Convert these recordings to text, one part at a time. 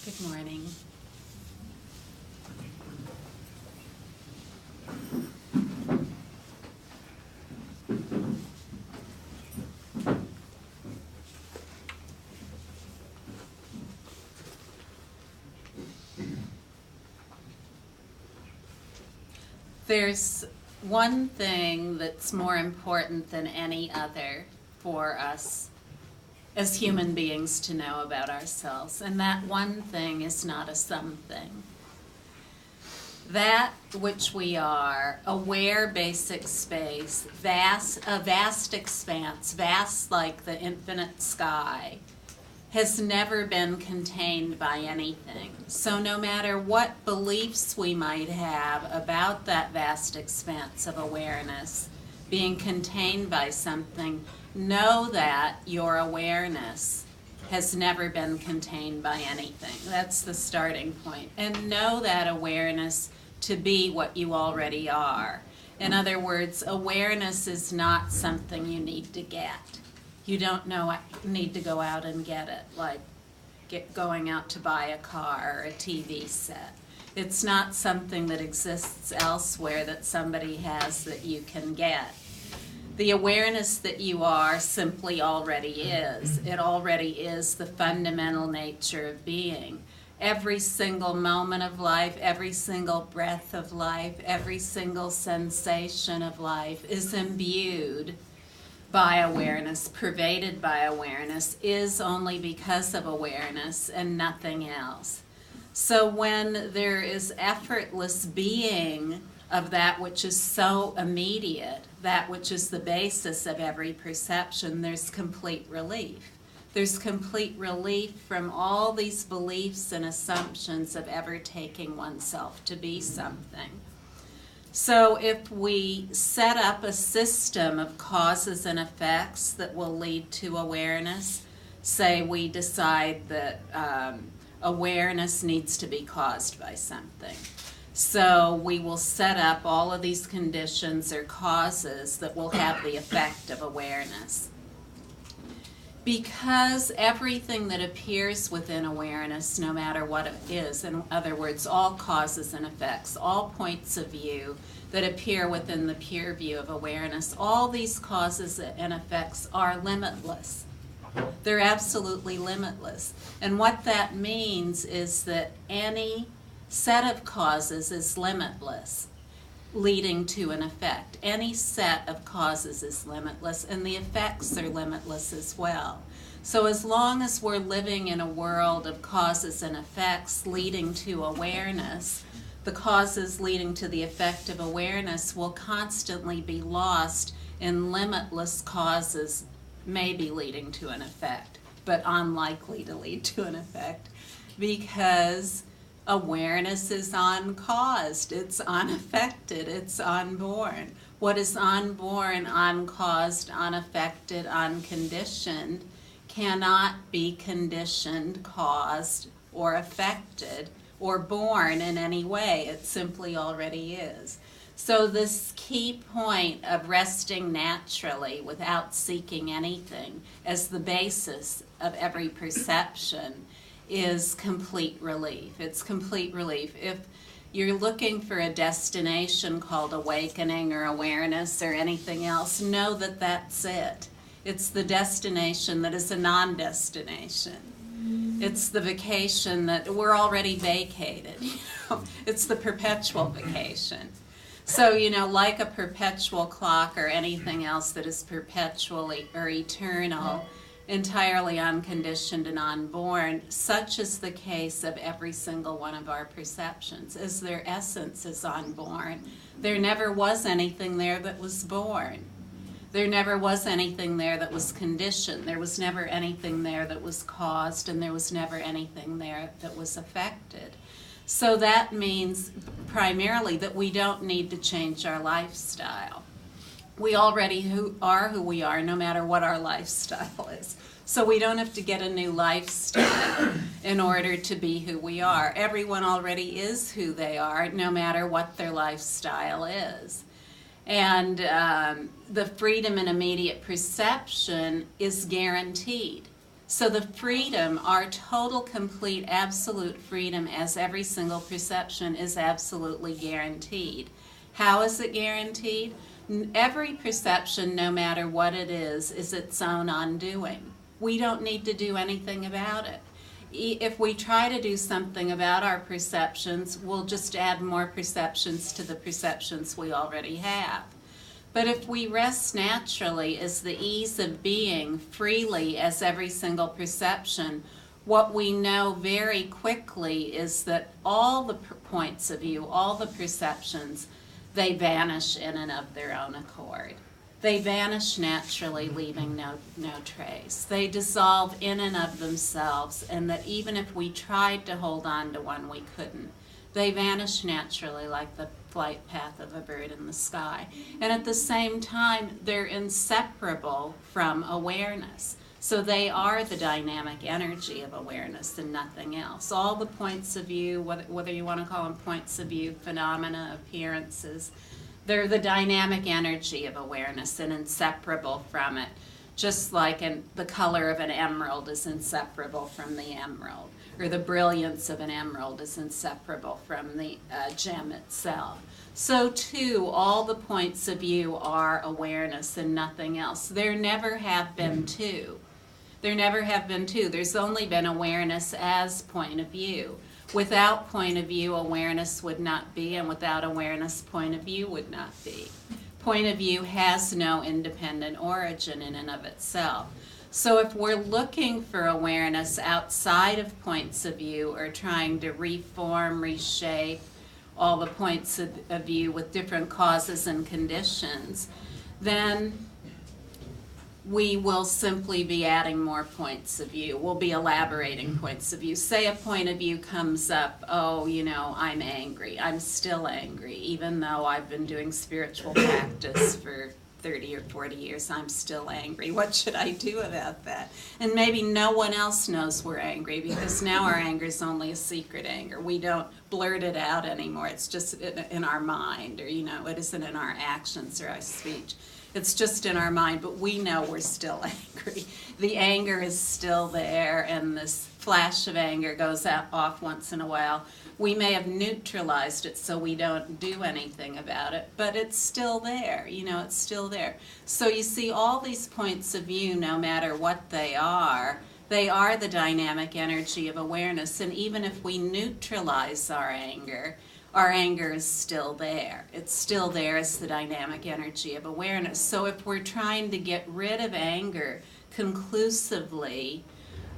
Good morning. There's one thing that's more important than any other for us as human beings to know about ourselves, and that one thing is not a something. That which we are, aware basic space, a vast expanse, vast like the infinite sky, has never been contained by anything. So no matter what beliefs we might have about that vast expanse of awareness being contained by something, know that your awareness has never been contained by anything. That's the starting point. And know that awareness to be what you already are. In other words, awareness is not something you need to get. You don't need to go out and get it, like going out to buy a car or a TV set. It's not something that exists elsewhere that somebody has that you can get. The awareness that you are simply already is. It already is the fundamental nature of being. Every single moment of life, every single breath of life, every single sensation of life is imbued by awareness, pervaded by awareness, is only because of awareness and nothing else. So when there is effortless being of that which is so immediate, that which is the basis of every perception, there's complete relief. There's complete relief from all these beliefs and assumptions of ever taking oneself to be something. So if we set up a system of causes and effects that will lead to awareness, say we decide that awareness needs to be caused by something. So we will set up all of these conditions or causes that will have the effect of awareness. Because everything that appears within awareness, no matter what it is, in other words, all causes and effects, all points of view that appear within the pure view of awareness, all these causes and effects are limitless. They're absolutely limitless. And what that means is that any set of causes is limitless, leading to an effect. Any set of causes is limitless, and the effects are limitless as well. So as long as we're living in a world of causes and effects leading to awareness, the causes leading to the effect of awareness will constantly be lost in limitless causes, maybe leading to an effect, but unlikely to lead to an effect, because awareness is uncaused, it's unaffected, it's unborn. What is unborn, uncaused, unaffected, unconditioned cannot be conditioned, caused, or affected, or born in any way. It simply already is. So this key point of resting naturally without seeking anything as the basis of every perception is complete relief. It's complete relief. If you're looking for a destination called awakening or awareness or anything else, know that that's it. It's the destination that is a non-destination. It's the vacation that we're already vacated. It's the perpetual vacation. So, like a perpetual clock or anything else that is perpetually or eternal, entirely unconditioned and unborn, such is the case of every single one of our perceptions, as their essence is unborn. There never was anything there that was born. There never was anything there that was conditioned. There was never anything there that was caused, and there was never anything there that was affected. So that means primarily that we don't need to change our lifestyle. We already are who we are, no matter what our lifestyle is. So we don't have to get a new lifestyle in order to be who we are. Everyone already is who they are, no matter what their lifestyle is. And the freedom in immediate perception is guaranteed. So the freedom, our total, complete, absolute freedom as every single perception is absolutely guaranteed. How is it guaranteed? Every perception, no matter what it is its own undoing. We don't need to do anything about it. If we try to do something about our perceptions, we'll just add more perceptions to the perceptions we already have. But if we rest naturally as the ease of being freely as every single perception, what we know very quickly is that all the points of view, all the perceptions, they vanish in and of their own accord. They vanish naturally, leaving no trace. They dissolve in and of themselves, and that even if we tried to hold on to one, we couldn't. They vanish naturally like the flight path of a bird in the sky. And at the same time, they're inseparable from awareness. So they are the dynamic energy of awareness and nothing else. All the points of view, whether you want to call them points of view, phenomena, appearances, they're the dynamic energy of awareness and inseparable from it. Just like the color of an emerald is inseparable from the emerald, or the brilliance of an emerald is inseparable from the gem itself. So too, all the points of view are awareness and nothing else. There never have been two. There never have been two. There's only been awareness as point of view. Without point of view, awareness would not be, and without awareness, point of view would not be. Point of view has no independent origin in and of itself. So if we're looking for awareness outside of points of view, or trying to reform, reshape all the points of view with different causes and conditions, then we will simply be adding more points of view. We'll be elaborating points of view. Say a point of view comes up, oh, I'm angry. I'm still angry. Even though I've been doing spiritual practice for 30 or 40 years, I'm still angry. What should I do about that? And maybe no one else knows we're angry, because now our anger is only a secret anger. We don't blurt it out anymore. It's just in our mind, or, it isn't in our actions or our speech. It's just in our mind, but we know we're still angry. The anger is still there, and this flash of anger goes off once in a while. We may have neutralized it so we don't do anything about it, but it's still there, it's still there. So you see, all these points of view, no matter what they are the dynamic energy of awareness. And even if we neutralize our anger is still there. It's still there as the dynamic energy of awareness. So if we're trying to get rid of anger conclusively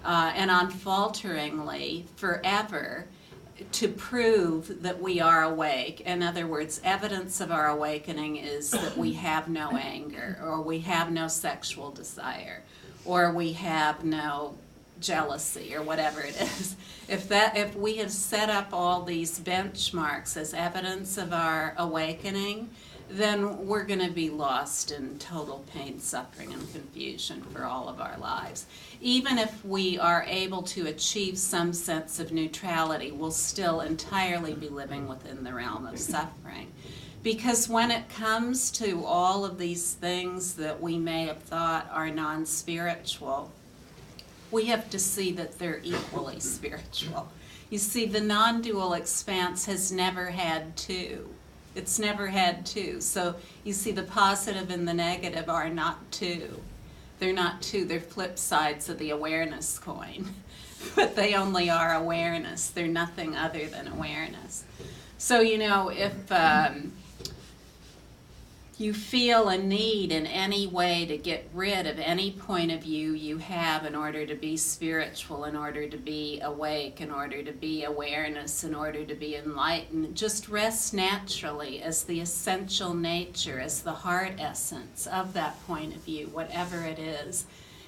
and unfalteringly forever, to prove that we are awake, in other words, evidence of our awakening is that we have no anger, or we have no sexual desire, or we have no jealousy, or whatever it is. If we have set up all these benchmarks as evidence of our awakening, then we're going to be lost in total pain, suffering, and confusion for all of our lives. Even if we are able to achieve some sense of neutrality, we'll still entirely be living within the realm of suffering. Because when it comes to all of these things that we may have thought are non-spiritual, we have to see that they're equally spiritual. You see, the non-dual expanse has never had two. It's never had two. So you see, the positive and the negative are not two. They're not two. They're flip sides of the awareness coin. But they only are awareness. They're nothing other than awareness. So, if you feel a need in any way to get rid of any point of view you have in order to be spiritual, in order to be awake, in order to be awareness, in order to be enlightened, just rest naturally as the essential nature, as the heart essence of that point of view, whatever it is.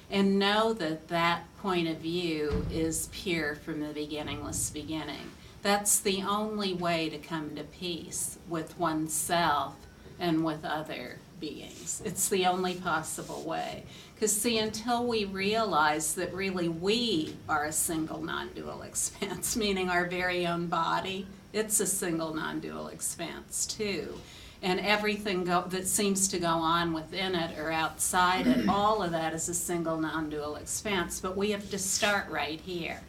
And know that that point of view is pure from the beginningless beginning. That's the only way to come to peace with oneself and with other beings. It's the only possible way. Because see, until we realize that really we are a single non-dual expanse, meaning our very own body, it's a single non-dual expanse too. and everything that seems to go on within it or outside it, all of that is a single non-dual expanse. But we have to start right here.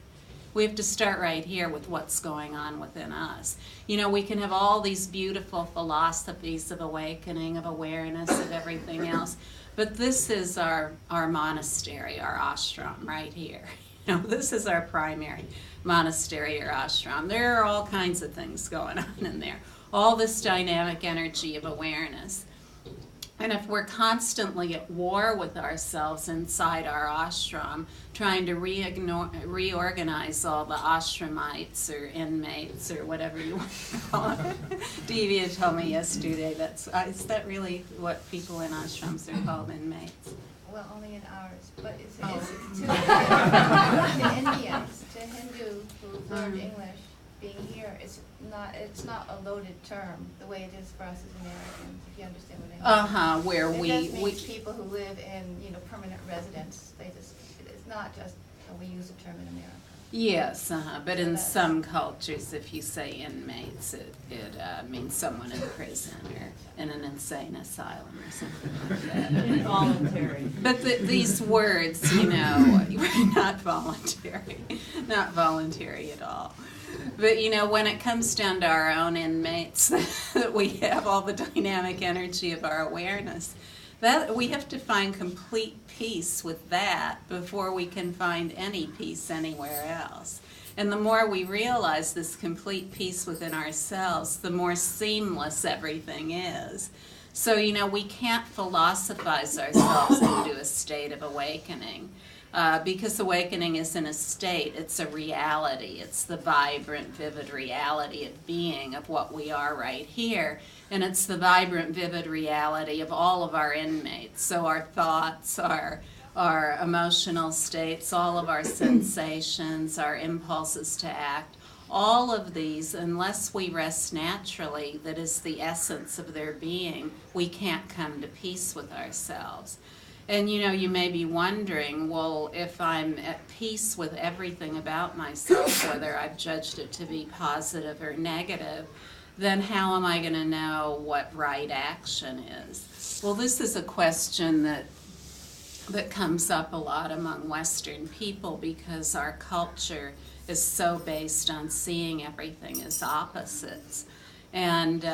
We have to start right here with what's going on within us. You know, we can have all these beautiful philosophies of awakening, of awareness, of everything else, but this is our monastery, our ashram right here. You know, this is our primary monastery or ashram. There are all kinds of things going on in there. All this dynamic energy of awareness. And if we're constantly at war with ourselves inside our ashram, trying to reorganize all the ashramites or inmates or whatever you want to call it. Divya told me yesterday is that really what people in ashrams are called, inmates? Well, only in ours, but it's to Indians, to Hindu who learned English, being here, it's not a loaded term the way it is for us as Americans, if you understand what I mean. Where it just means people who live in permanent residence. It's not just we use the term in America. Yes, but in some cultures, if you say inmates, it means someone in prison or in an insane asylum or something like that. Involuntary. But these words, not voluntary at all. But when it comes down to our own inmates, that we have all the dynamic energy of our awareness, that we have to find complete peace with that before we can find any peace anywhere else. And the more we realize this complete peace within ourselves, the more seamless everything is. So, we can't philosophize ourselves into a state of awakening. Because awakening isn't a state, it's a reality. It's the vibrant, vivid reality of being, of what we are right here. And it's the vibrant, vivid reality of all of our inmates. So our thoughts, our emotional states, all of our sensations, our impulses to act, all of these, unless we rest naturally, that is the essence of their being, we can't come to peace with ourselves. And you may be wondering, well, if I'm at peace with everything about myself, whether I've judged it to be positive or negative, then how am I going to know what right action is? Well, this is a question that comes up a lot among Western people because our culture is so based on seeing everything as opposites and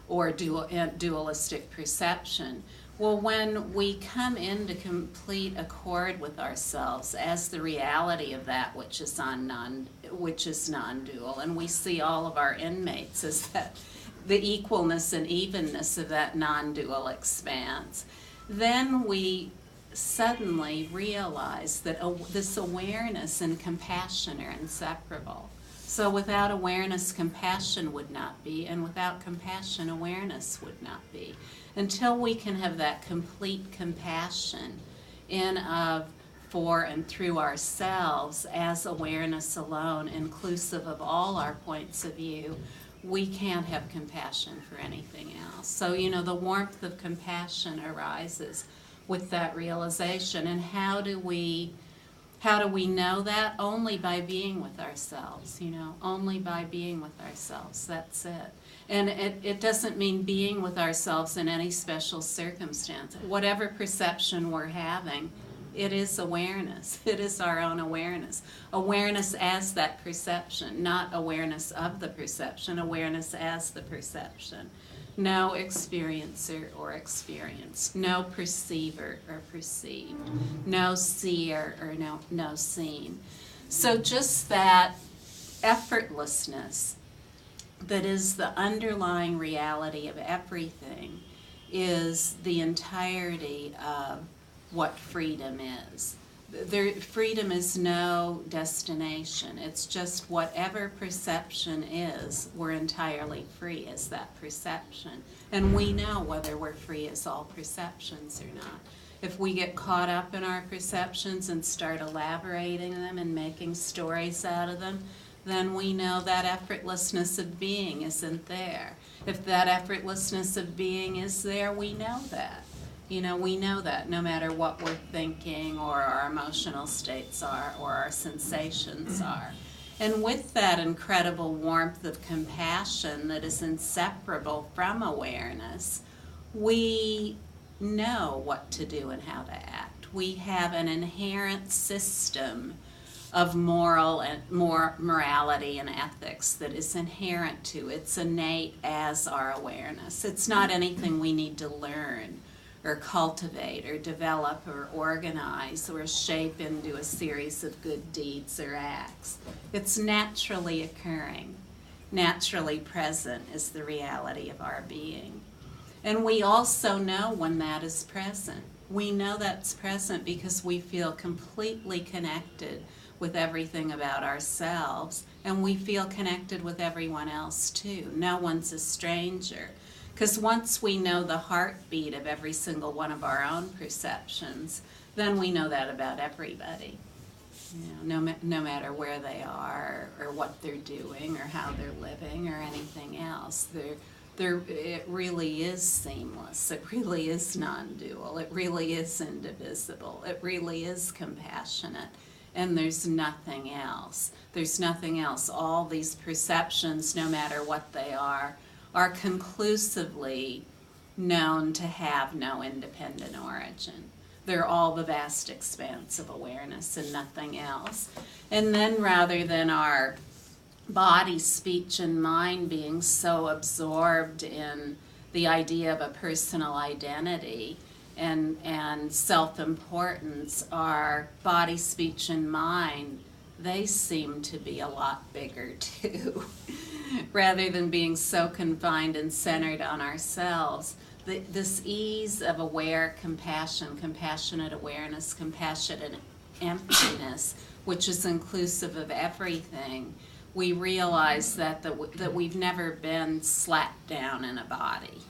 or dualistic perception. Well, when we come into complete accord with ourselves as the reality of that which is non-dual, and we see all of our inmates as the equalness and evenness of that non-dual expanse, then we suddenly realize that this awareness and compassion are inseparable. So without awareness, compassion would not be, and without compassion, awareness would not be. Until we can have that complete compassion in, of, for, and through ourselves as awareness alone, inclusive of all our points of view, we can't have compassion for anything else. So, the warmth of compassion arises with that realization. And how do we know that? Only by being with ourselves, only by being with ourselves. That's it. And it doesn't mean being with ourselves in any special circumstance. Whatever perception we're having, it is awareness. It is our own awareness. Awareness as that perception, not awareness of the perception, awareness as the perception. No experiencer or experience, no perceiver or perceived, no seer or no seen. So just that effortlessness that is the underlying reality of everything is the entirety of what freedom is. Freedom is no destination. It's just whatever perception is, we're entirely free as that perception. And we know whether we're free as all perceptions or not. If we get caught up in our perceptions and start elaborating them and making stories out of them, then we know that effortlessness of being isn't there. If that effortlessness of being is there, we know that. We know that no matter what we're thinking or our emotional states are or our sensations are. And with that incredible warmth of compassion that is inseparable from awareness, we know what to do and how to act. We have an inherent system of morality and ethics that is inherent to. It's innate as our awareness. It's not anything we need to learn or cultivate or develop or organize or shape into a series of good deeds or acts. It's naturally occurring, naturally present is the reality of our being. And we also know when that is present. We know that's present because we feel completely connected with everything about ourselves, and we feel connected with everyone else too. No one's a stranger. Because once we know the heartbeat of every single one of our own perceptions, then we know that about everybody. No matter where they are or what they're doing or how they're living or anything else. It really is seamless. It really is non-dual. It really is indivisible. It really is compassionate. And there's nothing else. There's nothing else. All these perceptions, no matter what they are conclusively known to have no independent origin. They're all the vast expanse of awareness and nothing else. And then rather than our body, speech, and mind being so absorbed in the idea of a personal identity and self-importance, our body, speech, and mind, they seem to be a lot bigger too. Rather than being so confined and centered on ourselves, this ease of aware compassion, compassionate awareness, compassionate emptiness, which is inclusive of everything, we realize that we've never been slapped down in a body.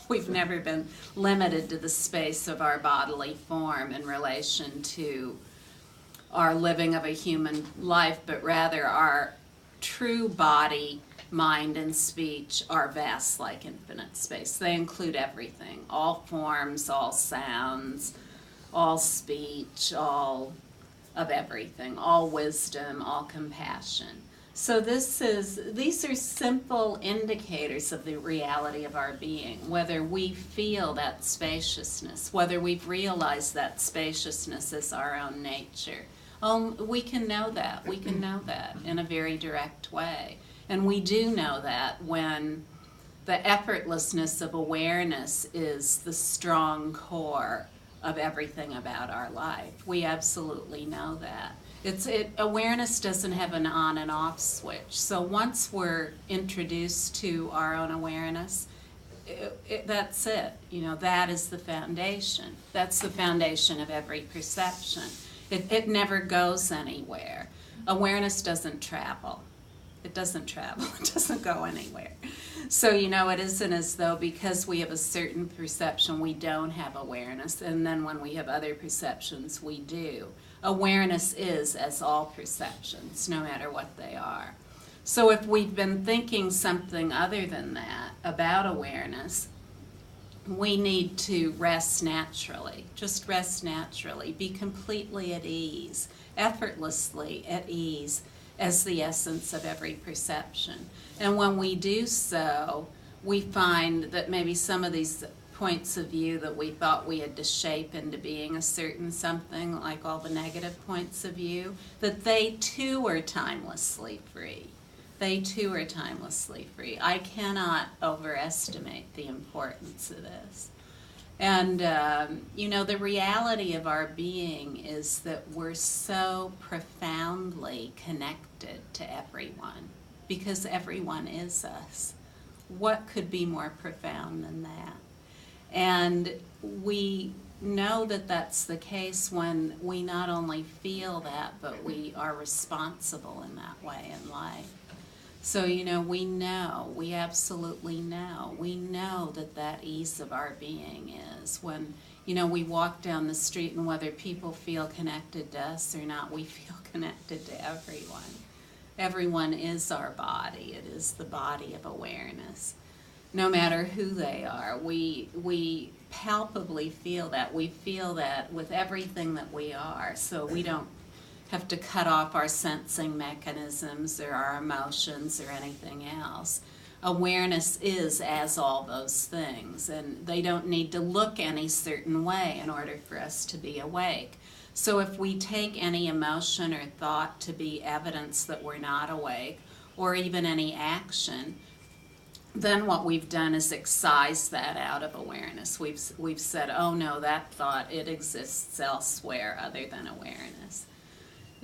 We've never been limited to the space of our bodily form in relation to our living of a human life, but rather our true body, mind, and speech are vast like infinite space. They include everything, all forms, all sounds, all speech, all of everything, all wisdom, all compassion. So these are simple indicators of the reality of our being, whether we feel that spaciousness, whether we've realized that spaciousness is our own nature. We can know that. We can know that in a very direct way. And we do know that when the effortlessness of awareness is the strong core of everything about our life. We absolutely know that. Awareness doesn't have an on and off switch. So once we're introduced to our own awareness, that's it. That is the foundation. That's the foundation of every perception. It never goes anywhere. Awareness doesn't travel. It doesn't travel. It doesn't go anywhere. So, it isn't as though because we have a certain perception, we don't have awareness, and then when we have other perceptions, we do. Awareness is as all perceptions, no matter what they are. So if we've been thinking something other than that about awareness, we need to rest naturally. Just rest naturally. Be completely at ease, effortlessly at ease, as the essence of every perception. And when we do so, we find that maybe some of these points of view that we thought we had to shape into being a certain something, like all the negative points of view, that they too are timelessly free. They too are timelessly free. I cannot overestimate the importance of this. And, the reality of our being is that we're so profoundly connected to everyone, because everyone is us. What could be more profound than that? And we know that that's the case when we not only feel that, but we are responsible in that way in life. So, we absolutely know. We know that ease of our being is when, we walk down the street, and whether people feel connected to us or not, we feel connected to everyone. Everyone is our body. It is the body of awareness. No matter who they are, we palpably feel that. We feel that with everything that we are. So we don't have to cut off our sensing mechanisms or our emotions or anything else. Awareness is as all those things, and they don't need to look any certain way in order for us to be awake. So if we take any emotion or thought to be evidence that we're not awake, or even any action, then what we've done is excise that out of awareness. We've said, oh no, that thought, it exists elsewhere other than awareness.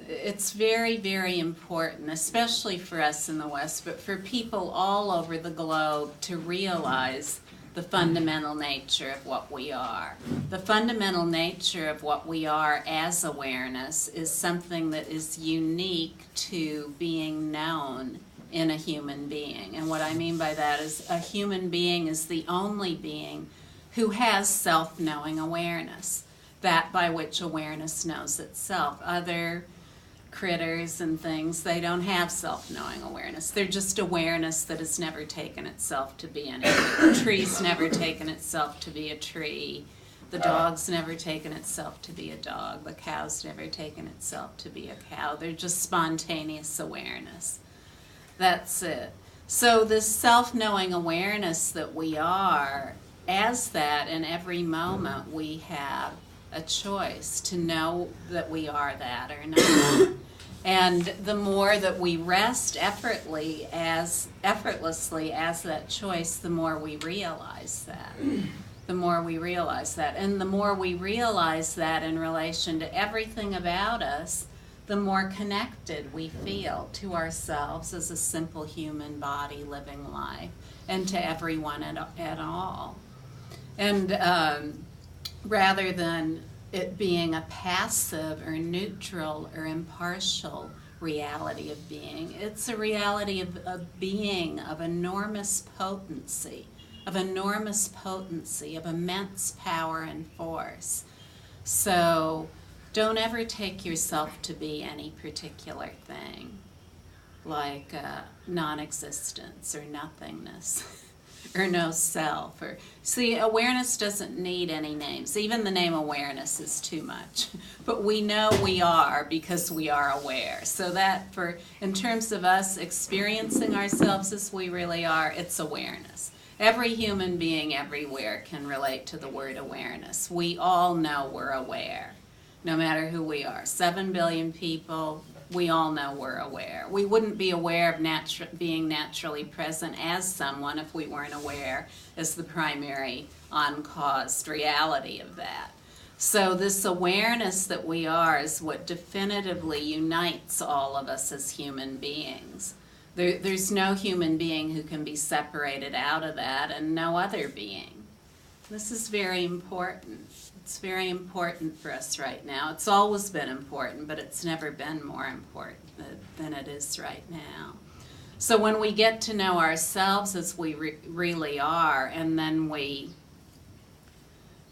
It's very, very important, especially for us in the West, but for people all over the globe, to realize the fundamental nature of what we are. The fundamental nature of what we are as awareness is something that is unique to being known in a human being. And what I mean by that is a human being is the only being who has self-knowing awareness, that by which awareness knows itself. Other critters and things, they don't have self-knowing awareness. They're just awareness that has never taken itself to be anything. The tree's never taken itself to be a tree. The dog's never taken itself to be a dog. The cow's never taken itself to be a cow. They're just spontaneous awareness. That's it. So this self-knowing awareness that we are, as that in every moment we have a choice to know that we are that or not. And the more that we rest effortlessly as that choice, the more we realize that. The more we realize that. And the more we realize that in relation to everything about us, the more connected we feel to ourselves as a simple human body living life, and to everyone at all. And rather than it being a passive or neutral or impartial reality of being, it's a reality of being of enormous potency, of immense power and force. So don't ever take yourself to be any particular thing, like non-existence or nothingness. Or no self. Or see, awareness doesn't need any names. Even the name awareness is too much. But we know we are because we are aware. So that in terms of us experiencing ourselves as we really are, it's awareness. Every human being everywhere can relate to the word awareness. We all know we're aware, no matter who we are. 7 billion people, we all know we're aware. We wouldn't be aware of being naturally present as someone if we weren't aware as the primary uncaused reality of that. So this awareness that we are is what definitively unites all of us as human beings. There's no human being who can be separated out of that, and no other being. This is very important. It's very important for us right now. It's always been important, but it's never been more important than it is right now. So when we get to know ourselves as we really are, and then we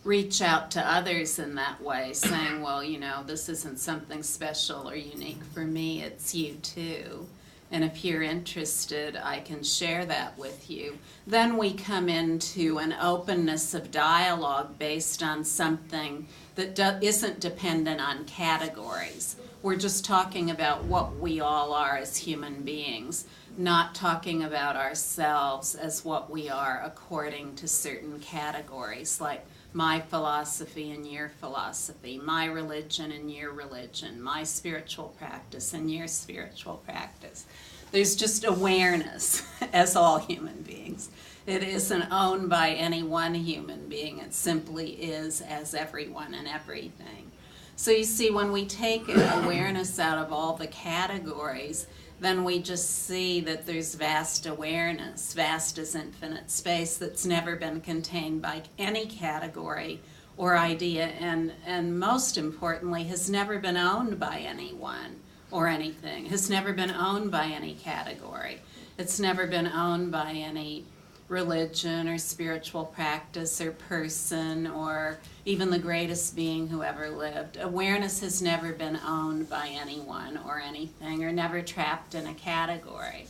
reach out to others in that way, saying, well, you know, this isn't something special or unique for me, it's you too. And if you're interested, I can share that with you. Then we come into an openness of dialogue based on something that isn't dependent on categories. We're just talking about what we all are as human beings, not talking about ourselves as what we are according to certain categories, like my philosophy and your philosophy, my religion and your religion, my spiritual practice and your spiritual practice. There's just awareness as all human beings. It isn't owned by any one human being. It simply is as everyone and everything. So you see, when we take awareness out of all the categories, then we just see that there's vast awareness. Vast as infinite space that's never been contained by any category or idea, and most importantly, has never been owned by anyone or anything, has never been owned by any category. It's never been owned by any religion or spiritual practice or person or even the greatest being who ever lived. Awareness has never been owned by anyone or anything, or never trapped in a category.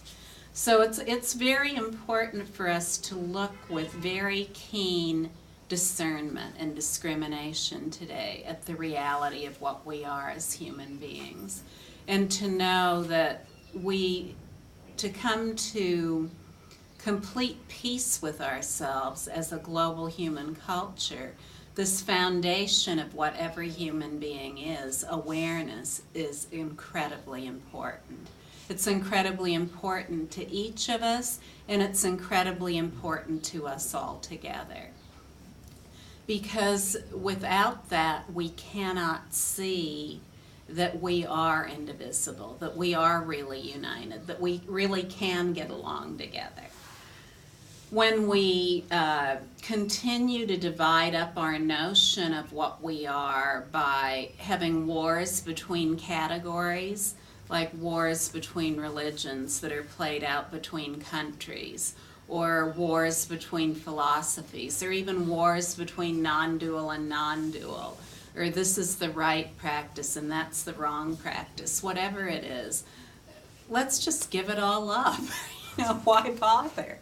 So it's very important for us to look with very keen discernment and discrimination today at the reality of what we are as human beings. And to know that to come to complete peace with ourselves as a global human culture, this foundation of what every human being is, awareness, is incredibly important. It's incredibly important to each of us, and it's incredibly important to us all together. Because without that, we cannot see that we are indivisible, that we are really united, that we really can get along together. When we continue to divide up our notion of what we are by having wars between categories, like wars between religions that are played out between countries, or wars between philosophies, or even wars between non-dual and non-dual, or this is the right practice and that's the wrong practice, whatever it is, let's just give it all up. Why bother?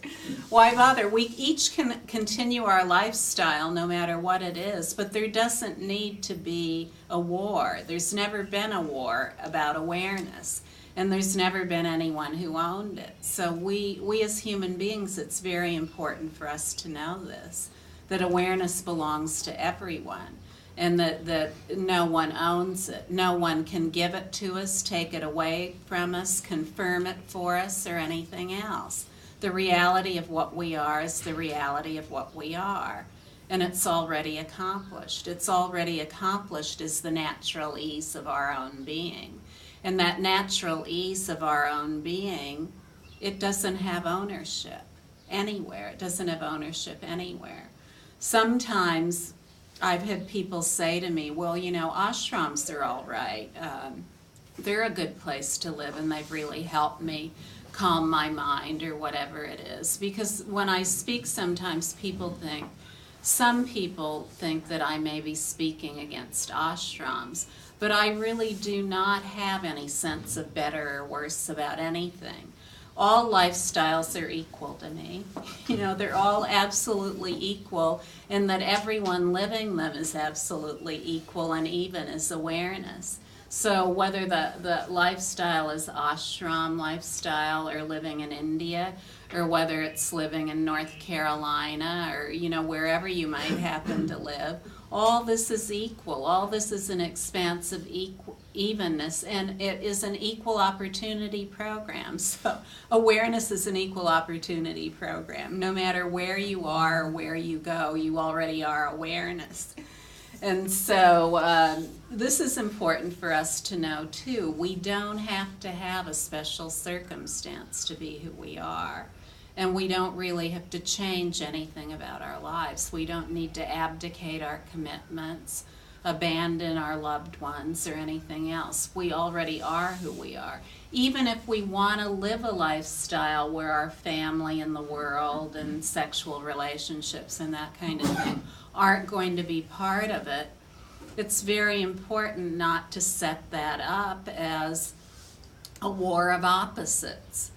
Why bother? We each can continue our lifestyle no matter what it is, but there doesn't need to be a war. There's never been a war about awareness, and there's never been anyone who owned it. So we as human beings, it's very important for us to know this, that awareness belongs to everyone, and that no one owns it. No one can give it to us, take it away from us, confirm it for us, or anything else. The reality of what we are is the reality of what we are, and it's already accomplished. It's already accomplished as the natural ease of our own being. And that natural ease of our own being, it doesn't have ownership anywhere. It doesn't have ownership anywhere. Sometimes I've had people say to me, well, ashrams are all right. They're a good place to live, and they've really helped me calm my mind, or whatever it is. Because when I speak, sometimes some people think that I may be speaking against ashrams, but I really do not have any sense of better or worse about anything. All lifestyles are equal to me. They're all absolutely equal, and that everyone living them is absolutely equal and even as awareness. So whether the lifestyle is ashram lifestyle, or living in India, or whether it's living in North Carolina, or wherever you might happen to live, all this is equal. All this is an expanse of evenness, and it is an equal opportunity program. So awareness is an equal opportunity program. No matter where you are or where you go, you already are awareness. And so this is important for us to know too. We don't have to have a special circumstance to be who we are. And we don't really have to change anything about our lives. We don't need to abdicate our commitments, abandon our loved ones, or anything else. We already are who we are. Even if we want to live a lifestyle where our family and the world and sexual relationships and that kind of thing aren't going to be part of it, it's very important not to set that up as a war of opposites.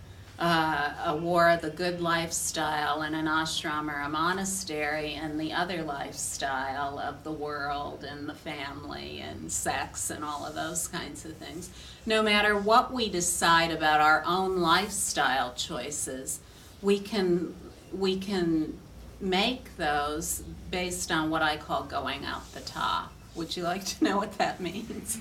A war of the good lifestyle in an ashram or a monastery, and the other lifestyle of the world and the family and sex and all of those kinds of things. No matter what we decide about our own lifestyle choices, we can make those based on what I call going out the top. Would you like to know what that means?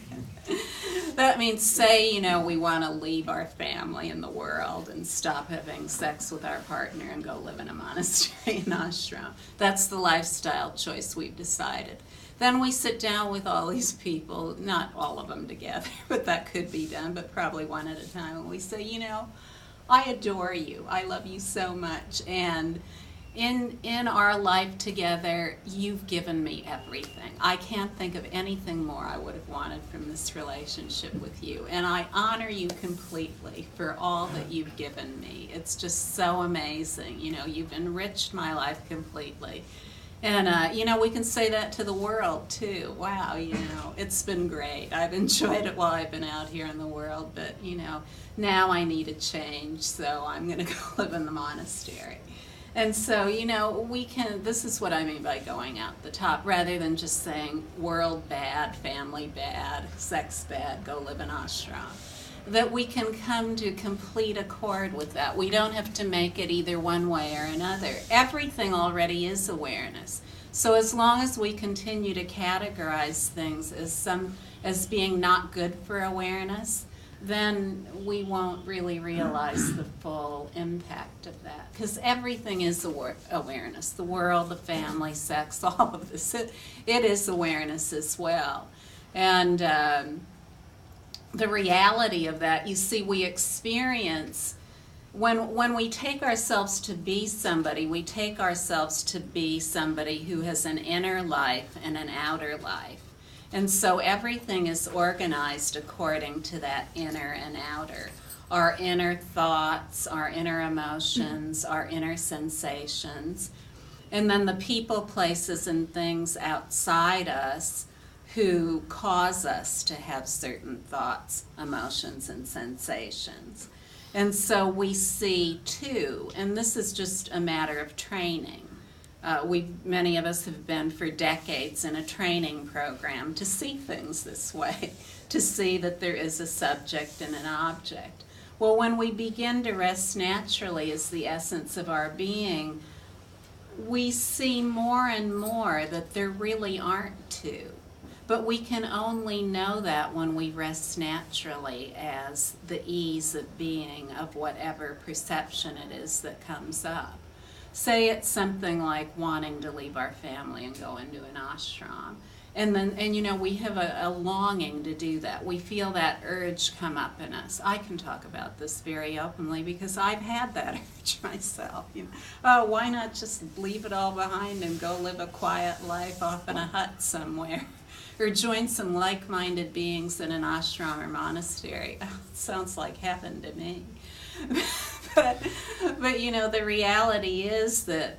That means, say, we want to leave our family in the world and stop having sex with our partner and go live in a monastery and ashram. That's the lifestyle choice we've decided. Then we sit down with all these people, not all of them together, but that could be done, but probably one at a time, and we say, I adore you. I love you so much, and in our life together, you've given me everything. I can't think of anything more I would have wanted from this relationship with you. And I honor you completely for all that you've given me. It's just so amazing. You've enriched my life completely. And, we can say that to the world, too. Wow, it's been great. I've enjoyed it while I've been out here in the world. But, now I need a change, so I'm going to go live in the monastery. And so, this is what I mean by going out the top, rather than just saying world bad, family bad, sex bad, go live in ashram. That we can come to complete accord with that. We don't have to make it either one way or another. Everything already is awareness. So as long as we continue to categorize things as being not good for awareness, then we won't really realize the full impact of that. Because everything is awareness. The world, the family, sex, all of this. It is awareness as well. And the reality of that, you see, we experience, when we take ourselves to be somebody, we take ourselves to be somebody who has an inner life and an outer life. And so everything is organized according to that inner and outer. Our inner thoughts, our inner emotions, our inner sensations. And then the people, places, and things outside us who cause us to have certain thoughts, emotions, and sensations. And so we see too, and this is just a matter of training. Many of us have been for decades in a training program to see things this way, to see that there is a subject and an object. Well, when we begin to rest naturally as the essence of our being, we see more and more that there really aren't two. But we can only know that when we rest naturally as the ease of being of whatever perception it is that comes up. Say it's something like wanting to leave our family and go into an ashram. And we have a longing to do that. We feel that urge come up in us. I can talk about this very openly because I've had that urge myself. Oh, why not just leave it all behind and go live a quiet life off in a hut somewhere? Or join some like-minded beings in an ashram or monastery. Oh, it sounds like heaven to me. But the reality is that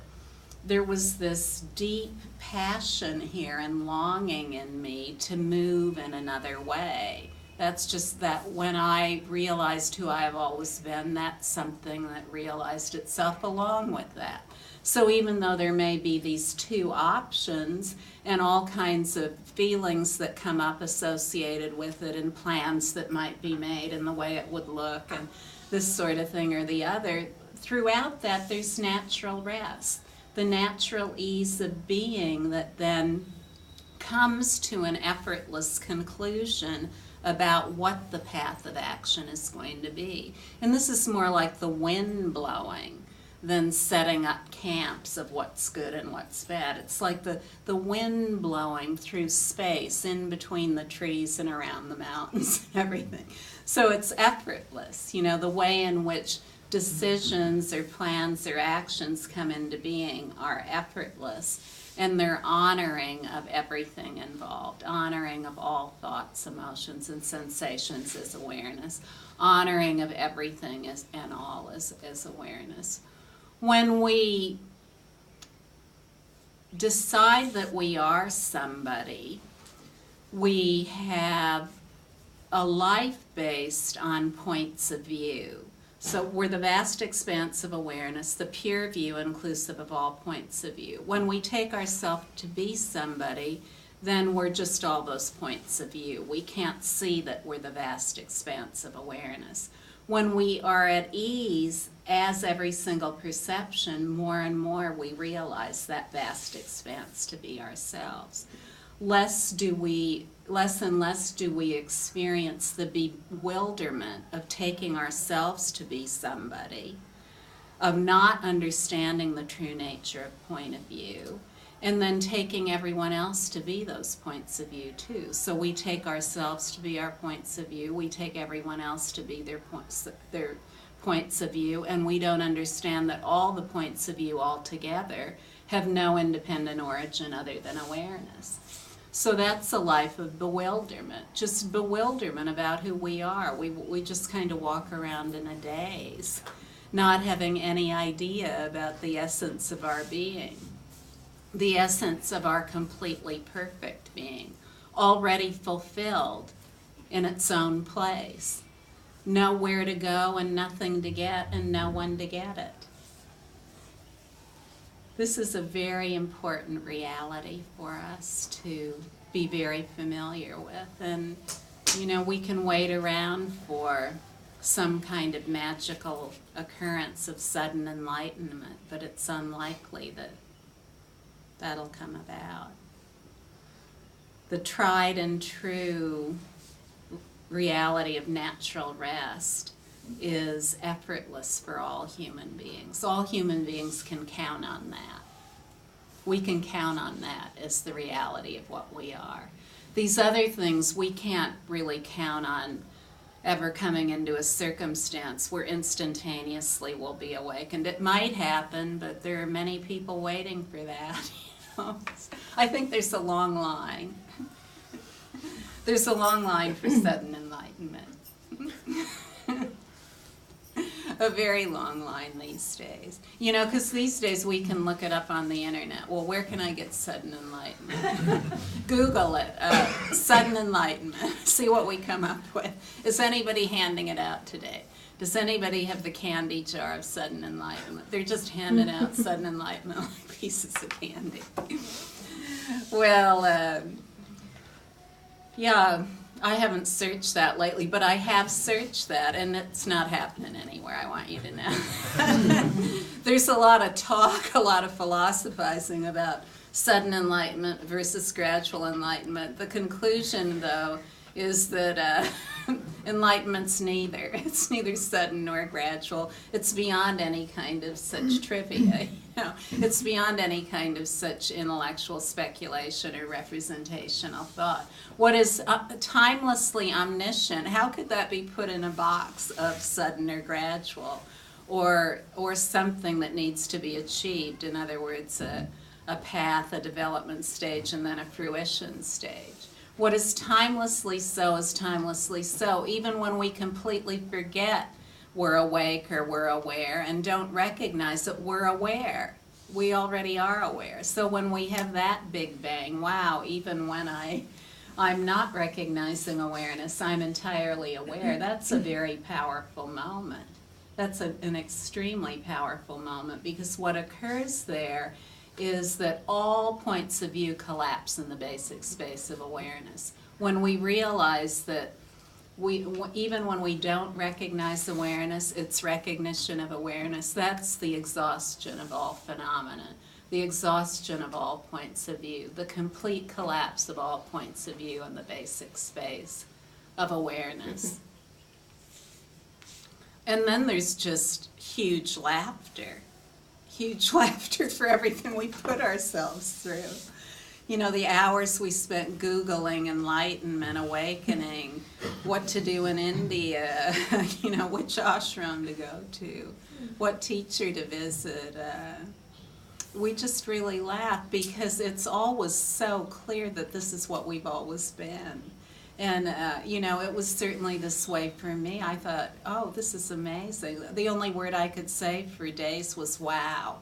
there was this deep passion here and longing in me to move in another way. That's just that when I realized who I have always been, that's something that realized itself along with that. So even though there may be these two options and all kinds of feelings that come up associated with it and plans that might be made and the way it would look and this sort of thing or the other, throughout that there's natural rest, the natural ease of being that then comes to an effortless conclusion about what the path of action is going to be. And this is more like the wind blowing than setting up camps of what's good and what's bad. It's like the wind blowing through space in between the trees and around the mountains and everything. So it's effortless, the way in which decisions or plans or actions come into being are effortless, and they're honoring of everything involved, honoring of all thoughts, emotions, and sensations as awareness, honoring of everything and all as awareness. When we decide that we are somebody, we have a life based on points of view. So we're the vast expanse of awareness, the pure view inclusive of all points of view. When we take ourselves to be somebody, then we're just all those points of view. We can't see that we're the vast expanse of awareness. When we are at ease as every single perception, more and more we realize that vast expanse to be ourselves. Less and less do we experience the bewilderment of taking ourselves to be somebody, of not understanding the true nature of point of view, and then taking everyone else to be those points of view too. So we take ourselves to be our points of view, we take everyone else to be their points of view, and we don't understand that all the points of view altogether have no independent origin other than awareness. So that's a life of bewilderment, just bewilderment about who we are. We just kind of walk around in a daze, not having any idea about the essence of our being, the essence of our completely perfect being, already fulfilled in its own place. Know where to go and nothing to get and no one to get it. This is a very important reality for us to be very familiar with. And, you know, we can wait around for some kind of magical occurrence of sudden enlightenment, but it's unlikely that that'll come about. The tried and true reality of natural rest is effortless for all human beings. All human beings can count on that. We can count on that as the reality of what we are. These other things we can't really count on ever coming into a circumstance where instantaneously we'll be awakened. It might happen, but there are many people waiting for that. You know? I think there's a long line. There's a long line for sudden enlightenment. A very long line these days. You know, because these days we can look it up on the internet. Well, where can I get sudden enlightenment? Google it, sudden enlightenment. See what we come up with. Is anybody handing it out today? Does anybody have the candy jar of sudden enlightenment? They're just handing out sudden enlightenment like pieces of candy. Well, yeah, I haven't searched that lately, but I have searched that, and it's not happening anywhere, I want you to know. There's a lot of talk, a lot of philosophizing about sudden enlightenment versus gradual enlightenment. The conclusion, though, is that enlightenment's neither. It's neither sudden nor gradual. It's beyond any kind of such trivia. You know, it's beyond any kind of such intellectual speculation or representational thought. What is timelessly omniscient, how could that be put in a box of sudden or gradual, or something that needs to be achieved? In other words, a path, a development stage, and then a fruition stage. What is timelessly so is timelessly so, even when we completely forget we're awake or we're aware and don't recognize that we're aware. We already are aware. So when we have that big bang, wow, even when I'm not recognizing awareness, I'm entirely aware. That's a very powerful moment. That's an extremely powerful moment, because what occurs there is that all points of view collapse in the basic space of awareness. When we realize that even when we don't recognize awareness, it's recognition of awareness. That's the exhaustion of all phenomena, the exhaustion of all points of view, the complete collapse of all points of view in the basic space of awareness. And then there's just huge laughter for everything we put ourselves through. You know, the hours we spent Googling enlightenment, awakening, what to do in India, you know, which ashram to go to, what teacher to visit. We just really laugh because it's always so clear that this is what we've always been. And, you know, it was certainly this way for me. I thought, oh, this is amazing. The only word I could say for days was wow.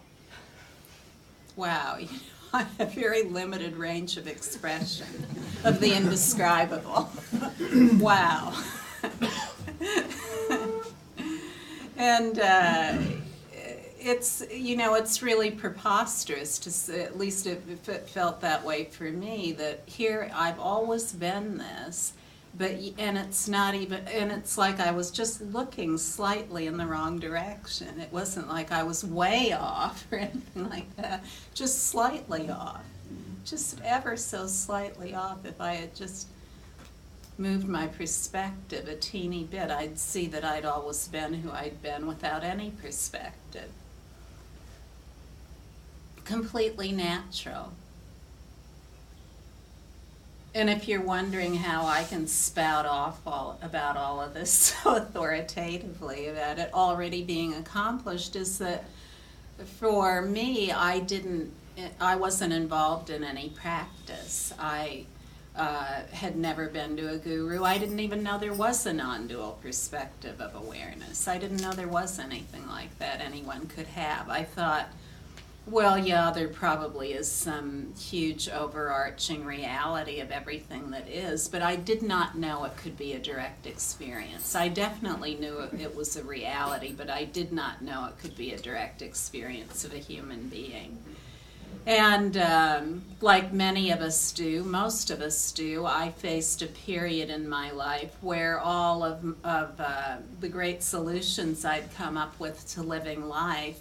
Wow. You know, I have a very limited range of expression of the indescribable. Wow. And it's, you know, it's really preposterous to say, at least it felt that way for me, that here I've always been this, and it's not even, and it's like I was just looking slightly in the wrong direction. It wasn't like I was way off or anything like that, just slightly off, just ever so slightly off. If I had just moved my perspective a teeny bit, I'd see that I'd always been who I'd been without any perspective. Completely natural. And if you're wondering how I can spout off about all of this so authoritatively, about it already being accomplished, is that for me, I wasn't involved in any practice. I had never been to a guru. I didn't even know there was a non-dual perspective of awareness. I didn't know there was anything like that anyone could have. I thought Well, yeah, there probably is some huge overarching reality of everything that is, but I did not know it could be a direct experience. I definitely knew it was a reality, but I did not know it could be a direct experience of a human being. And like many of us do, most of us do, I faced a period in my life where all of the great solutions I'd come up with to living life,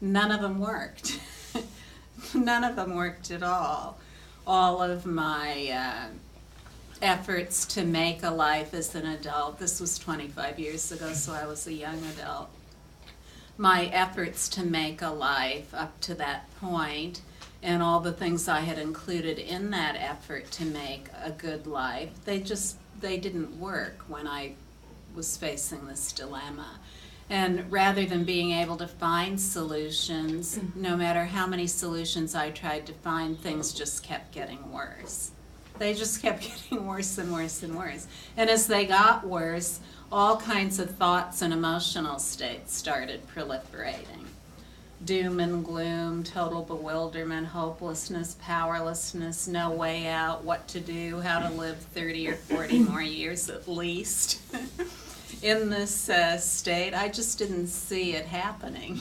none of them worked. None of them worked at all. All of my efforts to make a life as an adult, this was 25 years ago, so I was a young adult. My efforts to make a life up to that point, and all the things I had included in that effort to make a good life, they didn't work when I was facing this dilemma. And rather than being able to find solutions, no matter how many solutions I tried to find, things just kept getting worse. They just kept getting worse and worse and worse. And as they got worse, all kinds of thoughts and emotional states started proliferating. Doom and gloom, total bewilderment, hopelessness, powerlessness, no way out, what to do, how to live 30 or 40 more years at least. In this state, I just didn't see it happening.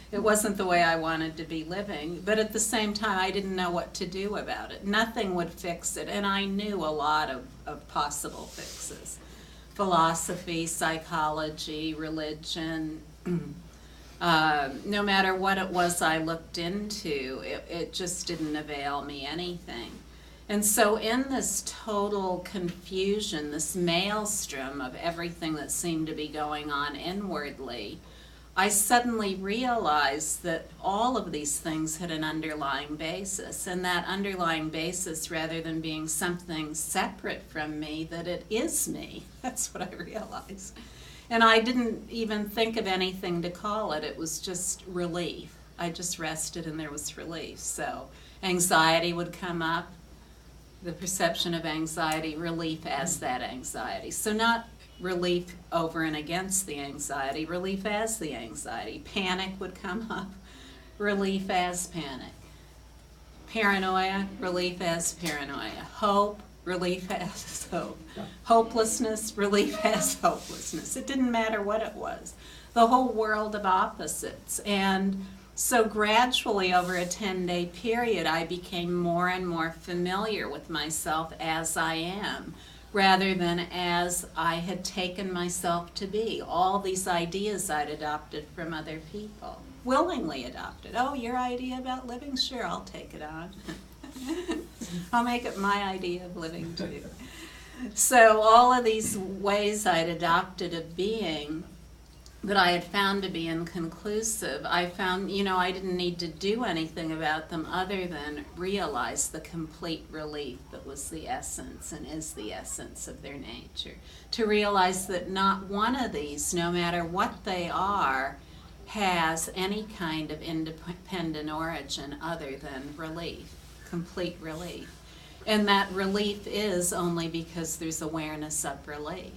It wasn't the way I wanted to be living, but at the same time, I didn't know what to do about it. Nothing would fix it, and I knew a lot of possible fixes. Philosophy, psychology, religion, no matter what it was I looked into, it just didn't avail me anything. And so in this total confusion, this maelstrom of everything that seemed to be going on inwardly, I suddenly realized that all of these things had an underlying basis, and that underlying basis, rather than being something separate from me, that it is me. That's what I realized. And I didn't even think of anything to call it. It was just relief. I just rested and there was relief. So anxiety would come up, the perception of anxiety, relief as that anxiety. So not relief over and against the anxiety, relief as the anxiety. Panic would come up, relief as panic. Paranoia, relief as paranoia. Hope, relief as hope. Hopelessness, relief as hopelessness. It didn't matter what it was. The whole world of opposites. And so gradually over a 10-day period, I became more and more familiar with myself as I am, rather than as I had taken myself to be. All these ideas I'd adopted from other people, willingly adopted. Oh, your idea about living? Sure, I'll take it on. I'll make it my idea of living too. So all of these ways I'd adopted of being that I had found to be inconclusive, I found, I didn't need to do anything about them other than realize the complete relief that was the essence and is the essence of their nature. To realize that not one of these, no matter what they are, has any kind of independent origin other than relief, complete relief. And that relief is only because there's awareness of relief.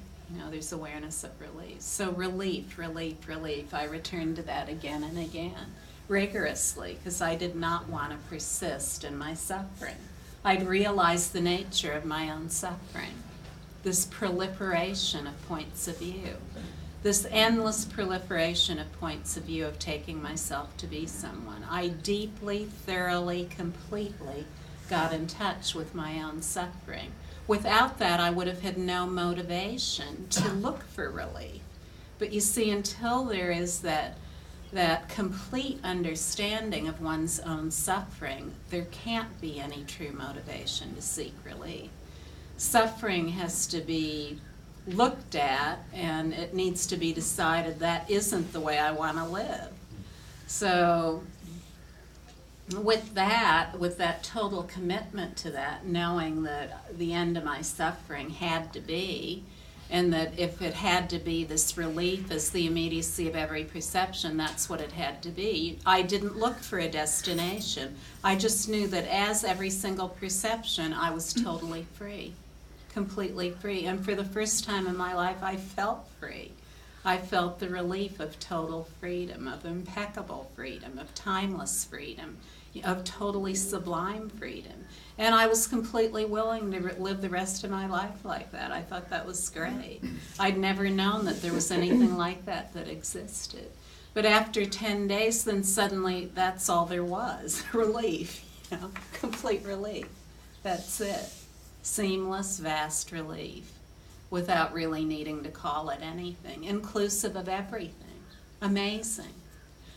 There's awareness of relief. So relief, relief, relief. I returned to that again and again, rigorously, because I did not want to persist in my suffering. I'd realized the nature of my own suffering, this proliferation of points of view, this endless proliferation of points of view of taking myself to be someone. I deeply, thoroughly, completely got in touch with my own suffering. Without that, I would have had no motivation to look for relief. But you see, until there is that complete understanding of one's own suffering, there can't be any true motivation to seek relief. Suffering has to be looked at, and it needs to be decided that isn't the way I want to live. So with that total commitment to that, knowing that the end of my suffering had to be, and that if it had to be this relief as the immediacy of every perception, that's what it had to be. I didn't look for a destination. I just knew that as every single perception, I was totally free, completely free. And for the first time in my life, I felt free. I felt the relief of total freedom, of impeccable freedom, of timeless freedom, of totally sublime freedom. And I was completely willing to live the rest of my life like that. I thought that was great. I'd never known that there was anything like that that existed. But after 10 days, then suddenly that's all there was, relief, complete relief. That's it. Seamless, vast relief, without really needing to call it anything, inclusive of everything. Amazing.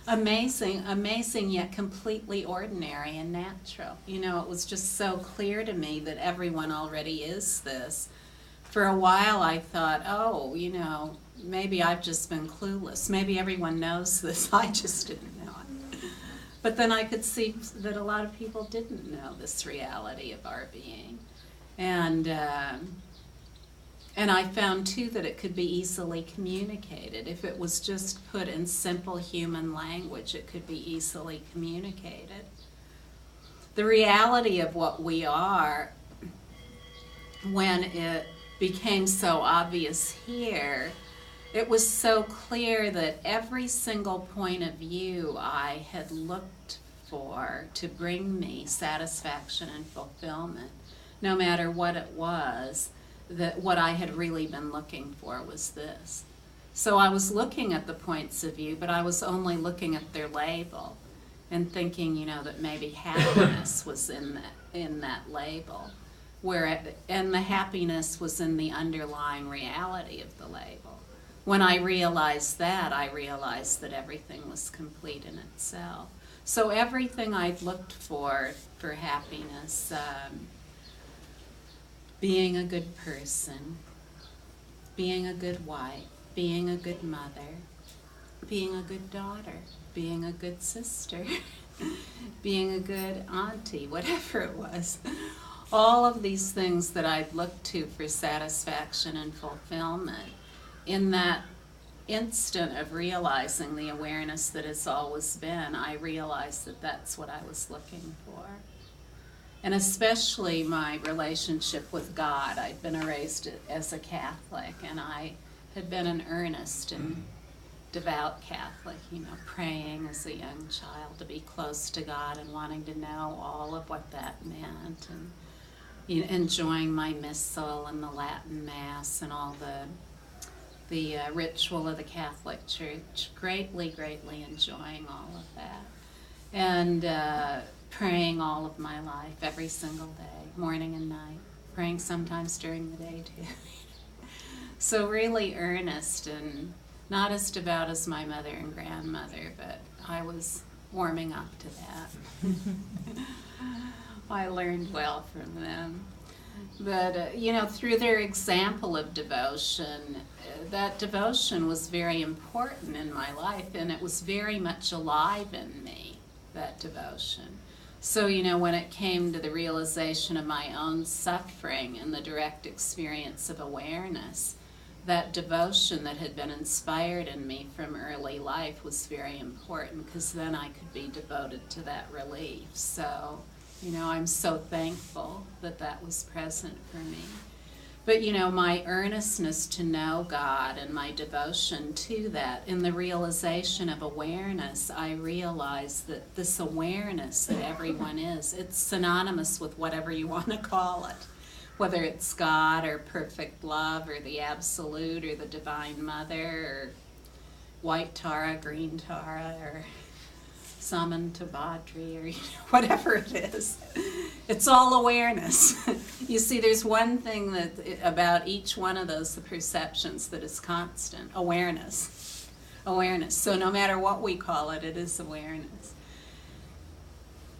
Amazing, amazing, yet completely ordinary and natural. It was just so clear to me that everyone already is this. For a while I thought, maybe I've just been clueless. Maybe everyone knows this, I just didn't know it. But then I could see that a lot of people didn't know this reality of our being. And I found, too, that it could be easily communicated. If it was just put in simple human language, it could be easily communicated. The reality of what we are, when it became so obvious here, it was so clear that every single point of view I had looked for to bring me satisfaction and fulfillment, no matter what it was, that what I had really been looking for was this. So I was looking at the points of view, but I was only looking at their label and thinking, that maybe happiness was in that label, and the happiness was in the underlying reality of the label. When I realized that everything was complete in itself. So everything I'd looked for happiness, being a good person, being a good wife, being a good mother, being a good daughter, being a good sister, being a good auntie, whatever it was. All of these things that I'd looked to for satisfaction and fulfillment, in that instant of realizing the awareness that it's always been, I realized that that's what I was looking for. And especially my relationship with God. I'd been raised as a Catholic, and I had been an earnest and devout Catholic, praying as a young child to be close to God and wanting to know all of what that meant, and enjoying my missal and the Latin Mass and all the ritual of the Catholic Church, greatly enjoying all of that. And praying all of my life, every single day, morning and night, praying sometimes during the day too. So really earnest, and not as devout as my mother and grandmother, but I was warming up to that. I learned well from them. But, through their example of devotion, that devotion was very important in my life, and it was very much alive in me, that devotion. So, when it came to the realization of my own suffering and the direct experience of awareness, that devotion that had been inspired in me from early life was very important, because then I could be devoted to that relief. So, I'm so thankful that that was present for me. But, my earnestness to know God and my devotion to that, in the realization of awareness, I realized that this awareness that everyone is, it's synonymous with whatever you want to call it, whether it's God or perfect love or the absolute or the divine mother or white Tara, green Tara, or Saman Tabadri, or whatever it is. It's all awareness. You see, there's one thing that about each one of those, the perceptions, that is constant. Awareness. Awareness. So no matter what we call it, it is awareness.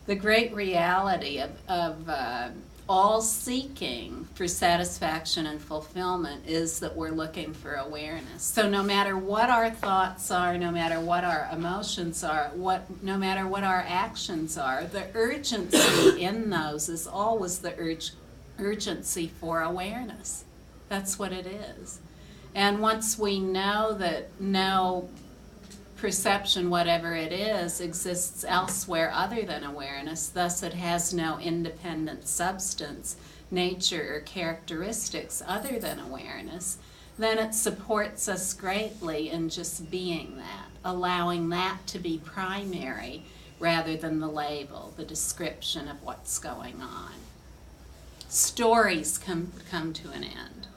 The great reality of all seeking for satisfaction and fulfillment is that we're looking for awareness. So no matter what our thoughts are, no matter what our emotions are, no matter what our actions are, the urgency in those is always the urgency for awareness. That's what it is. And once we know that no perception, whatever it is, exists elsewhere other than awareness, thus it has no independent substance, nature, or characteristics other than awareness, then it supports us greatly in just being that, allowing that to be primary rather than the label, the description of what's going on. Stories come to an end.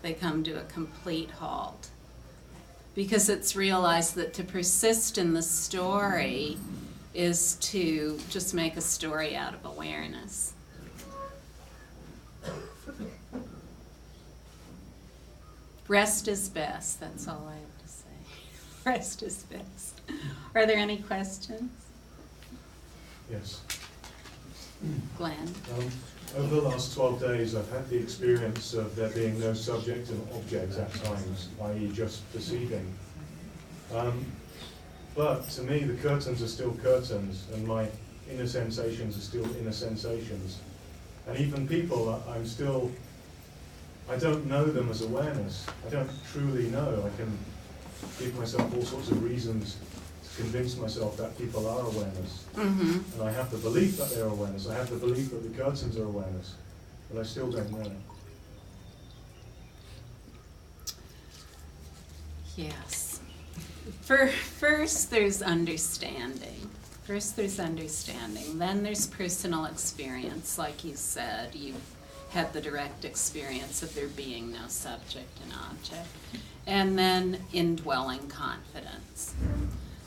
They come to a complete halt. Because it's realized that to persist in the story is to just make a story out of awareness. Rest is best, that's all I have to say. Rest is best. Are there any questions? Yes. Glenn? Over the last 12 days, I've had the experience of there being no subject and object at times, i.e. just perceiving. But to me, the curtains are still curtains, and my inner sensations are still inner sensations. And even people, I don't know them as awareness. I don't truly know. I can give myself all sorts of reasons to convince myself that people are awareness. Mm-hmm. And I have the belief that they're awareness. I have the belief that the curtains are awareness. But I still don't know. Yes. First, there's understanding. Then there's personal experience. Like you said, you had the direct experience of there being no subject and object. And then indwelling confidence.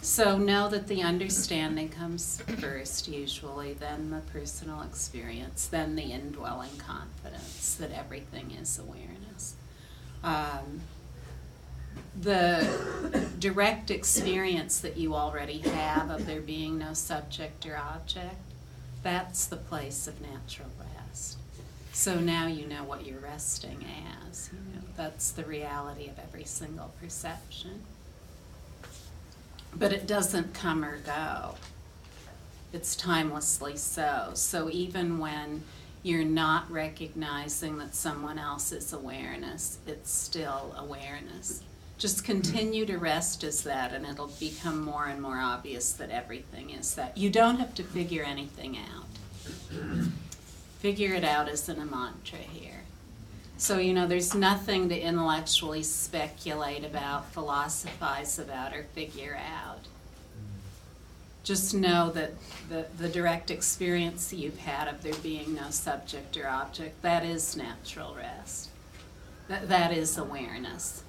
So know that the understanding comes first, usually, then the personal experience, then the indwelling confidence that everything is awareness. The direct experience that you already have of there being no subject or object, that's the place of natural rest. So now you know what you're resting as. You know, that's the reality of every single perception. But it doesn't come or go. It's timelessly so. So even when you're not recognizing that someone else's awareness, it's still awareness. Just continue to rest as that, and it'll become more and more obvious that everything is that. You don't have to figure anything out. Figure it out isn't a mantra here. So, you know, there's nothing to intellectually speculate about, philosophize about, or figure out. Just know that the direct experience you've had of there being no subject or object, that is natural rest. That is awareness.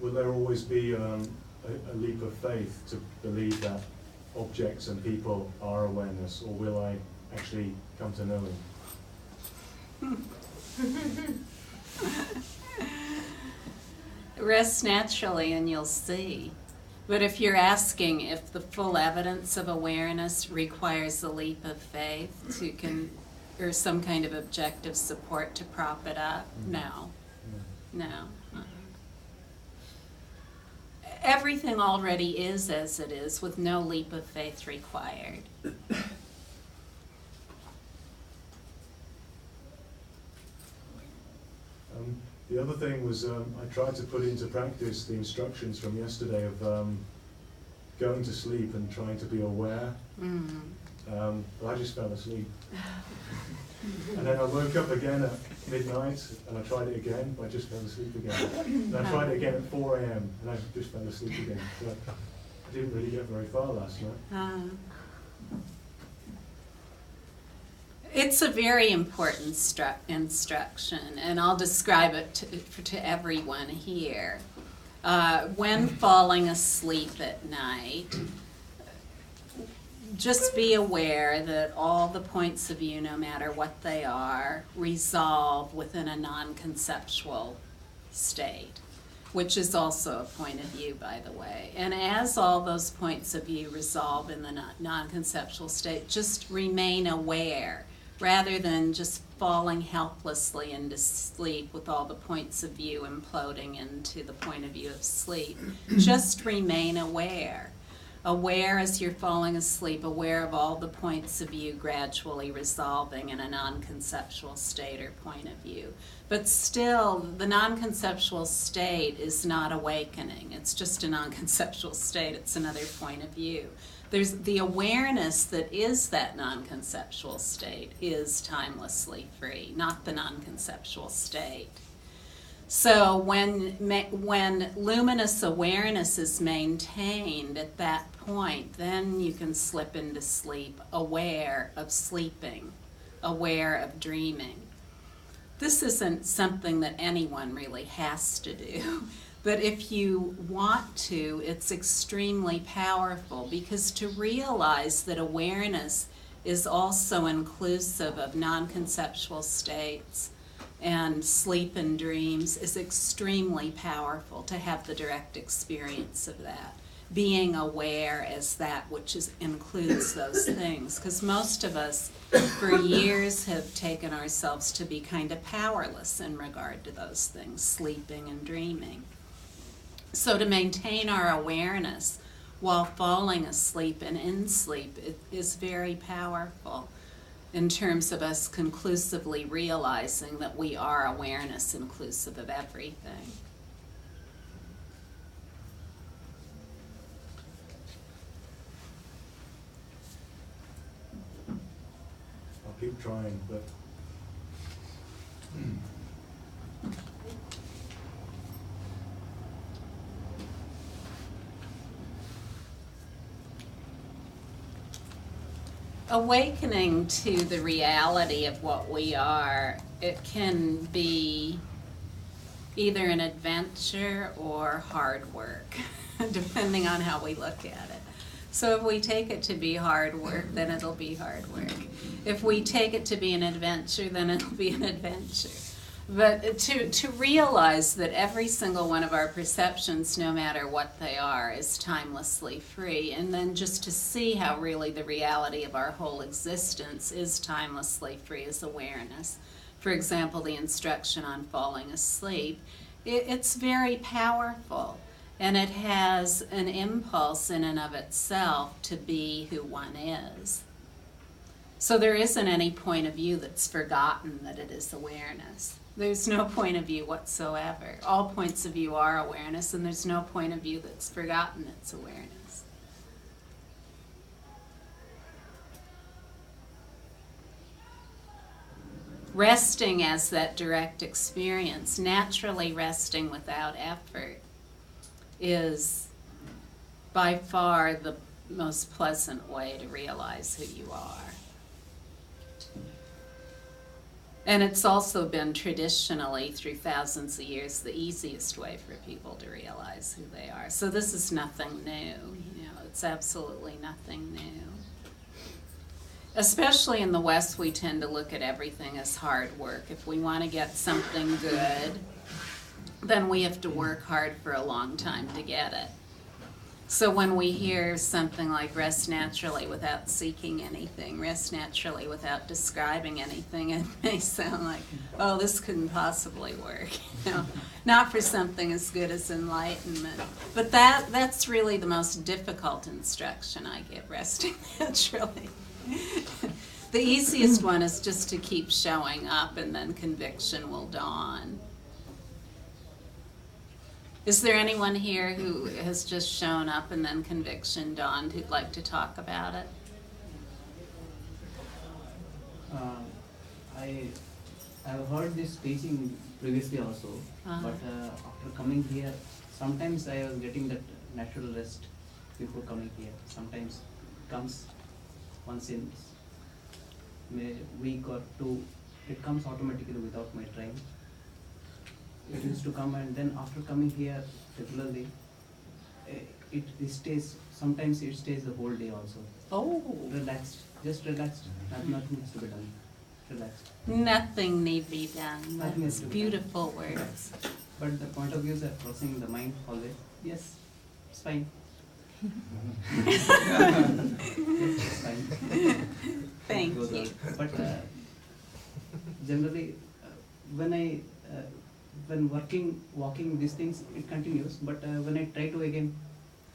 Will there always be a leap of faith to believe that objects and people are awareness, or will I actually come to know him? Rest naturally and you'll see. But if you're asking if the full evidence of awareness requires a leap of faith or some kind of objective support to prop it up, no. Everything already is as it is, with no leap of faith required. The other thing was I tried to put into practice the instructions from yesterday of going to sleep and trying to be aware. But I just fell asleep. And then I woke up again at midnight and I tried it again, but I just fell asleep again. And I tried it again at 4 a.m. and I just fell asleep again. So I didn't really get very far last night. It's a very important instruction, and I'll describe it to everyone here. When falling asleep at night, just be aware that all the points of view, no matter what they are, resolve within a non-conceptual state, which is also a point of view, by the way. And as all those points of view resolve in the non-conceptual state, just remain aware, rather than just falling helplessly into sleep with all the points of view imploding into the point of view of sleep. Just remain aware. Aware as you're falling asleep, aware of all the points of view gradually resolving in a non-conceptual state or point of view. But still, the non-conceptual state is not awakening. It's just a non-conceptual state. It's another point of view. There's the awareness that is that non-conceptual state is timelessly free, not the non-conceptual state. So when luminous awareness is maintained at that point, then you can slip into sleep, aware of sleeping, aware of dreaming. This isn't something that anyone really has to do, but if you want to, it's extremely powerful, because to realize that awareness is also inclusive of non-conceptual states and sleep and dreams is extremely powerful, to have the direct experience of that. Being aware as that which includes those things. Because most of us, for years, have taken ourselves to be kind of powerless in regard to those things, sleeping and dreaming. So to maintain our awareness while falling asleep and in sleep is very powerful, in terms of us conclusively realizing that we are awareness inclusive of everything. I'll keep trying, but awakening to the reality of what we are, it can be either an adventure or hard work, depending on how we look at it. So if we take it to be hard work, then it'll be hard work. If we take it to be an adventure, then it'll be an adventure. But to realize that every single one of our perceptions, no matter what they are, is timelessly free, and then just to see how really the reality of our whole existence is timelessly free as awareness. For example, the instruction on falling asleep, it's very powerful, and it has an impulse in and of itself to be who one is. So there isn't any point of view that's forgotten that it is awareness. There's no point of view whatsoever. All points of view are awareness, and there's no point of view that's forgotten it's awareness. Resting as that direct experience, naturally resting without effort, is by far the most pleasant way to realize who you are. And it's also been traditionally, through thousands of years, the easiest way for people to realize who they are. So this is nothing new, it's absolutely nothing new. Especially in the West, we tend to look at everything as hard work. If we want to get something good, then we have to work hard for a long time to get it. So when we hear something like rest naturally without seeking anything, rest naturally without describing anything, it may sound like, oh, this couldn't possibly work. Not for something as good as enlightenment. But that's really the most difficult instruction I give, resting naturally. The easiest one is just to keep showing up, and then conviction will dawn. Is there anyone here who has just shown up and then conviction dawned who'd like to talk about it? I've heard this teaching previously also, but after coming here, sometimes I was getting that natural rest before coming here. Sometimes it comes once in a week or two. It comes automatically without my trying. It used to come, and then after coming here regularly, it stays. Sometimes it stays the whole day also. Oh. Relaxed, just relaxed. Nothing has to be done. Relaxed. Nothing need be done. Nothing has That's to be beautiful words. But the point of view is that crossing the mind always. Yes, it's fine. Yes, it's fine. Thank you. But generally, when walking these things, it continues. But when I try to again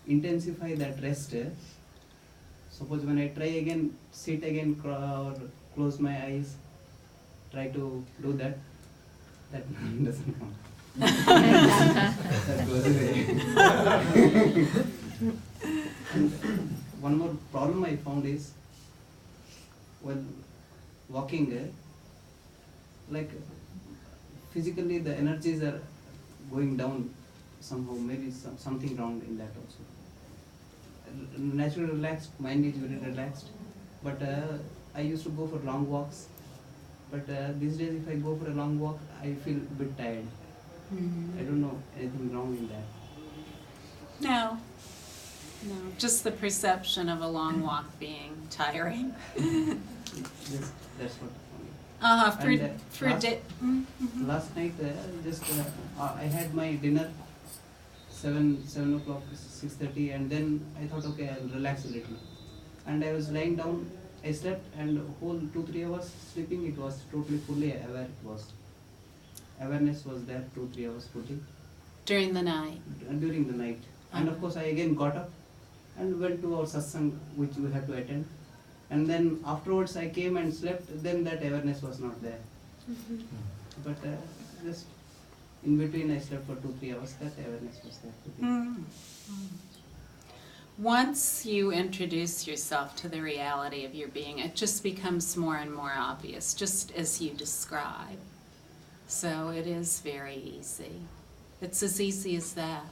intensify that rest, suppose when I try again, sit again or close my eyes, try to do that doesn't come. That goes away. one more problem I found is when walking, like physically the energies are going down somehow. Maybe something wrong in that also. Naturally relaxed, mind is very relaxed. But I used to go for long walks. But these days, if I go for a long walk, I feel a bit tired. I don't know anything wrong in that. No, no, just the perception of a long walk being tiring. Yes, that's what I found. And, For last- day. Last night, I had my dinner 7 o'clock, 6:30, and then I thought, okay, I'll relax a little. And I was lying down, I slept, and whole 2-3 hours sleeping, it was totally fully aware. It was awareness was there 2-3 hours fully During the night. during the night. And of course, I again got up and went to our satsang, which we had to attend. And then afterwards, I came and slept. Then that awareness was not there. But just in between, I slept for 2-3 hours. That awareness was there. Once you introduce yourself to the reality of your being, it just becomes more and more obvious, just as you describe. So it is very easy. It's as easy as that.